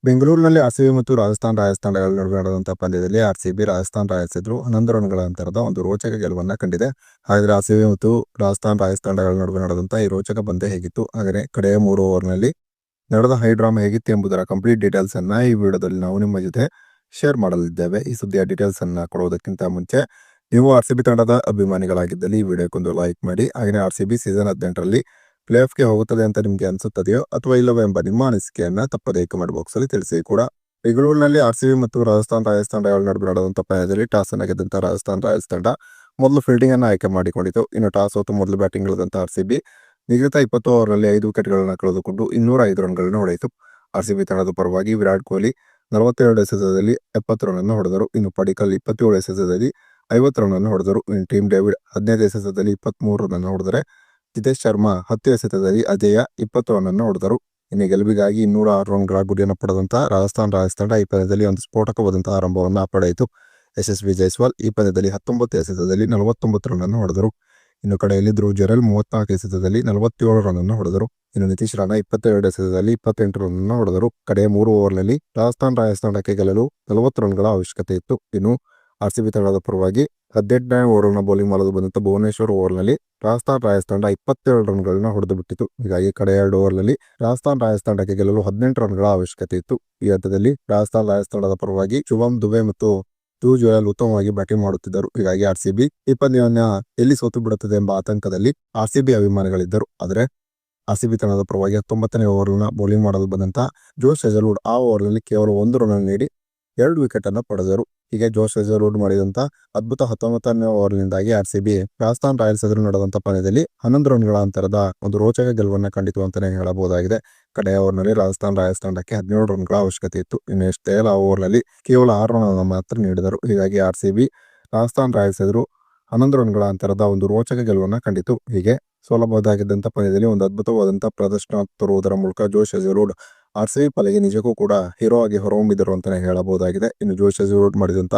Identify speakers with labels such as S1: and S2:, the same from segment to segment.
S1: ಬೆಂಗಳೂರಿನಲ್ಲಿ ಆರ್‌ಸಿಬಿ ಮತ್ತು ರಾಜಸ್ಥಾನ್ ರಾಯಲ್ಸ್ ತಂಡಗಳ ನಡುವೆ ನಡೆದಂತಹ ಪಂದ್ಯದಲ್ಲಿ ಆರ್‌ಸಿಬಿ ರಾಜಸ್ಥಾನ್ ರಾಯಲ್ಸ್ ಎದುರು 11 ರನ್‌ಗಳ ಅಂತರದ ಒಂದು ರೋಚಕ ಗೆಲುವನ್ನು ಕಂಡಿದೆ. ಹಾಗಾದರೆ ಆರ್‌ಸಿಬಿ ಮತ್ತು ರಾಜಸ್ಥಾನ್ ರಾಯಲ್ಸ್ ತಂಡಗಳ ನಡುವೆ ನಡೆದಂತಹ ಈ ರೋಚಕ ಪಂದ್ಯ ಹೇಗಿತ್ತು, ಹಾಗೆಯೇ ಕಡೆಯ 3 ಓವರ್‌ನಲ್ಲಿ ನಡೆದ ಹೈ ಡ್ರಾಮಾ ಹೇಗಿತ್ತು ಎಂಬುದರ ಕಂಪ್ಲೀಟ್ ಡೀಟೇಲ್ಸ್ ಅನ್ನ ಈ ವಿಡಿಯೋದಲ್ಲಿ ನಾವು ನಿಮ್ಮ ಜೊತೆ ಶೇರ್ ಮಾಡಲಿದ್ದೇವೆ. ಈ ಸುದ್ದಿಯ ಡೀಟೇಲ್ಸ್ ಅನ್ನ ಕೊಡುವುದಕ್ಕಿಂತ ಮುಂಚೆ ನೀವು ಆರ್‌ಸಿಬಿ ತಂಡದ ಅಭಿಮಾನಿಗಳಾಗಿದ್ದಲ್ಲಿ ಈ ವಿಡಿಯೋಕ್ಕೊಂದು ಲೈಕ್ ಮಾಡಿ. ಹಾಗೆಯೇ ಆರ್‌ಸಿಬಿ ಸೀಸನ್ 18ರಲ್ಲಿ ಪ್ಲೇ ಆಫ್ಗೆ ಹೋಗುತ್ತದೆ ಅಂತ ನಿಮಗೆ ಅನಿಸುತ್ತದೆಯೋ ಅಥವಾ ಇಲ್ಲವೋ ಎಂಬ ನಿಮ್ಮ ಅನಿಸಿಕೆಯನ್ನ ತಪ್ಪದೇ ಕಮೆಂಟ್ ಬಾಕ್ಸ್ ಅಲ್ಲಿ ತಿಳಿಸಿ. ಕೂಡ ಬೆಂಗಳೂರಿನಲ್ಲಿ ಆರ್‌ಸಿಬಿ ಮತ್ತು ರಾಜಸ್ಥಾನ್ ರಾಯಲ್ಸ್ ತಂಡಗಳ ನಡುವೆ ನಡೆದಂತಹ ಪಂದ್ಯದಲ್ಲಿ ಟಾಸ್ ಅನ್ನು ಗೆದ್ದಂತಹ ರಾಜಸ್ಥಾನ್ ರಾಯಲ್ಸ್ ತಂಡ ಮೊದಲು ಫೀಲ್ಡಿಂಗ್ ಅನ್ನು ಆಯ್ಕೆ ಮಾಡಿಕೊಂಡಿತು. ಇನ್ನು ಟಾಸ್ ಸೋತು ಮೊದಲು ಬ್ಯಾಟಿಂಗ್ ಇಳಿದಂತಹ ಆರ್‌ಸಿಬಿ ನಿಗದಿತ 20 ಓವರ್ನಲ್ಲಿ 5 ವಿಕೆಟ್ಗಳನ್ನು ಕಳೆದುಕೊಂಡು 205 ರನ್ಗಳನ್ನು ಹೊಡೆಯಿತು. ಆರ್‌ಸಿಬಿ ತಂಡದ ಪರವಾಗಿ ವಿರಾಟ್ ಕೊಹ್ಲಿ 42 ಎಸೆತದಲ್ಲಿ 70 ರನ್ ಹೊಡೆದರು. ಇನ್ನು ಪಡಿಕಲ್ 27 ಎಸೆತದಲ್ಲಿ 50 ರನ್ ಹೊಡೆದರು. ಇನ್ನು ಟೀಮ್ ಡೇವಿಡ್ 15 ಎಸೆತದಲ್ಲಿ 23 ರನ್ ಹೊಡೆದರೆ ಜಿತೇಶ್ ಶರ್ಮಾ 10 ಎಸೆತದಲ್ಲಿ ಅಜೇಯ 20 ರನ್ ಹೊಡೆದರು. ಇನ್ನು ಗೆಲುವಿಗಾಗಿ 206 ರನ್ಗಳ ಗುರಿಯನ್ನು ಪಡೆದಂತಹ ರಾಜಸ್ಥಾನ್ ರಾಯಲ್ಸ್ ತಂಡ ಈ ಪಂದ್ಯದಲ್ಲಿ ಒಂದು ಸ್ಫೋಟಕವಾದಂತಹ ಆರಂಭವನ್ನು ಪಡೆಯಿತು. ಯಶಸ್ವಿ ಜೈಸ್ವಾಲ್ ಈ ಪಂದ್ಯದಲ್ಲಿ 19 ಎಸೆತದಲ್ಲಿ 49 ರನ್ ಹೊಡೆದರು. ಇನ್ನು ಕಡೆಯಲ್ಲಿ ಧ್ರುವ್ ಜುರೇಲ್ 34 ಎಸೆತದಲ್ಲಿ 47 ರನ್ ಹೊಡೆದರು. ಇನ್ನು ನಿತೀಶ್ ರಾಣಾ 22 ಎಸೆತದಲ್ಲಿ 28 ರನ್ ಹೊಡೆದರು. ಕಡೆಯ 3 ಓವರ್ನಲ್ಲಿ ರಾಜಸ್ಥಾನ್ ರಾಯಲ್ಸ್ ತಂಡಕ್ಕೆ ಗೆಲ್ಲಲು 40 ರನ್ಗಳ ಅವಶ್ಯಕತೆ ಇತ್ತು. ಇನ್ನು ಆರ್‌ಸಿಬಿ ತಂಡದ ಪರವಾಗಿ 18ನೇ ಓವರ್ನ ಬೌಲಿಂಗ್ ಮಾಡಲು ಬಂದಂತಹ ಭುವನೇಶ್ವರ್ ಓವರ್ನಲ್ಲಿ ರಾಜಸ್ಥಾನ್ ರಾಯಲ್ಸ್ ತಂಡ 27 ರನ್ಗಳನ್ನ ಹೊಡೆದು ಬಿಟ್ಟಿತು. ಹೀಗಾಗಿ ಕಡೆ 2 ಓವರ್ನಲ್ಲಿ ರಾಜಸ್ಥಾನ್ ರಾಯಲ್ಸ್ ತಂಡಕ್ಕೆ ಗೆಲ್ಲಲು 18 ರನ್ಗಳ ಅವಶ್ಯಕತೆ ಇತ್ತು. ಈ ಹಂತದಲ್ಲಿ ರಾಜಸ್ಥಾನ್ ರಾಯಲ್ಸ್ ತಂಡದ ಪರವಾಗಿ ಶುಭಮ್ ದುಬೆ ಮತ್ತು ಧ್ರುವ್ ಜುರೇಲ್ ಉತ್ತಮವಾಗಿ ಬ್ಯಾಟಿಂಗ್ ಮಾಡುತ್ತಿದ್ದರು. ಹೀಗಾಗಿ ಆರ್‌ಸಿಬಿ ಈ ಪಂದ್ಯವನ್ನ ಎಲ್ಲಿ ಸೋತು ಬಿಡುತ್ತದೆ ಎಂಬ ಆತಂಕದಲ್ಲಿ ಆರ್‌ಸಿಬಿ ಅಭಿಮಾನಿಗಳಿದ್ದರು. ಆದರೆ ಆರ್‌ಸಿಬಿ ತಂಡದ ಪರವಾಗಿ 19ನೇ ಓವರ್ನ ಬೌಲಿಂಗ್ ಮಾಡಲು ಬಂದಂತಹ ಜೋಶ್ ಹೇಜಲ್ವುಡ್ ಆ ಓವರ್ನಲ್ಲಿ ಕೇವಲ 1 ರನ್ ನೀಡಿ 2 ವಿಕೆಟ್ ಅನ್ನು ಪಡೆದರು. ಹೀಗೆ ಜೋಶ್ ಹೇಜಲ್ವುಡ್ ಮಾಡಿದಂತ ಅದ್ಭುತ 19ನೇ ಓವರ್ನಿಂದಾಗಿ ಆರ್‌ಸಿಬಿ ರಾಜಸ್ಥಾನ್ ರಾಯಲ್ಸ್ ಎದುರು ನಡೆದಂತಹ ಪಂದ್ಯದಲ್ಲಿ 11 ರನ್ಗಳ ಅಂತರದ ಒಂದು ರೋಚಕ ಗೆಲುವನ್ನು ಕಂಡಿತು ಅಂತಾನೆ ಹೇಳಬಹುದಾಗಿದೆ. ಕಡೆಯ ಓವರ್ನಲ್ಲಿ ರಾಜಸ್ಥಾನ್ ರಾಯಲ್ಸ್ ತಂಡಕ್ಕೆ 17 ರನ್ಗಳ ಅವಶ್ಯಕತೆ ಇತ್ತು. ಇನ್ನು ಎಷ್ಟೇಲ ಓವರ್ನಲ್ಲಿ ಕೇವಲ 6 ರನ್ ಮಾತ್ರ ನೀಡಿದರು. ಹೀಗಾಗಿ ಆರ್‌ಸಿಬಿ ರಾಜಸ್ಥಾನ್ ರಾಯಲ್ಸ್ ಎದುರು 11 ರನ್ಗಳ ಅಂತರದ ಒಂದು ರೋಚಕ ಗೆಲುವನ್ನು ಕಂಡಿತು. ಹೀಗೆ ಸೋಲಬಹುದಾಗಿದ್ದಂಥ ಪಂದ್ಯದಲ್ಲಿ ಒಂದು ಅದ್ಭುತವಾದಂತಹ ಪ್ರದರ್ಶನ ತರುವುದರ ಮೂಲಕ ಜೋಶ್ ಹೇಜಲ್ವುಡ್ ಆರ್‌ಸಿಬಿ ಪಾಲಿಗೆ ನಿಜಕ್ಕೂ ಕೂಡ ಹೀರೋ ಆಗಿ ಹೊರಹೊಮ್ಮಿದರು ಅಂತಾನೆ ಹೇಳಬಹುದಾಗಿದೆ. ಇನ್ನು ಜೋಶ್ ಹೇಜಲ್ವುಡ್ ಮಾಡಿದಂತ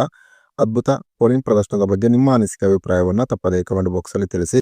S1: ಅದ್ಭುತ ಬೌಲಿಂಗ್ ಪ್ರದರ್ಶನದ ಬಗ್ಗೆ ನಿಮ್ಮ ಅನಿಸಿಕೆ ಅಭಿಪ್ರಾಯವನ್ನ ತಪ್ಪದೇ ಕಮೆಂಟ್ ಬಾಕ್ಸ್ ಅಲ್ಲಿ ತಿಳಿಸಿ.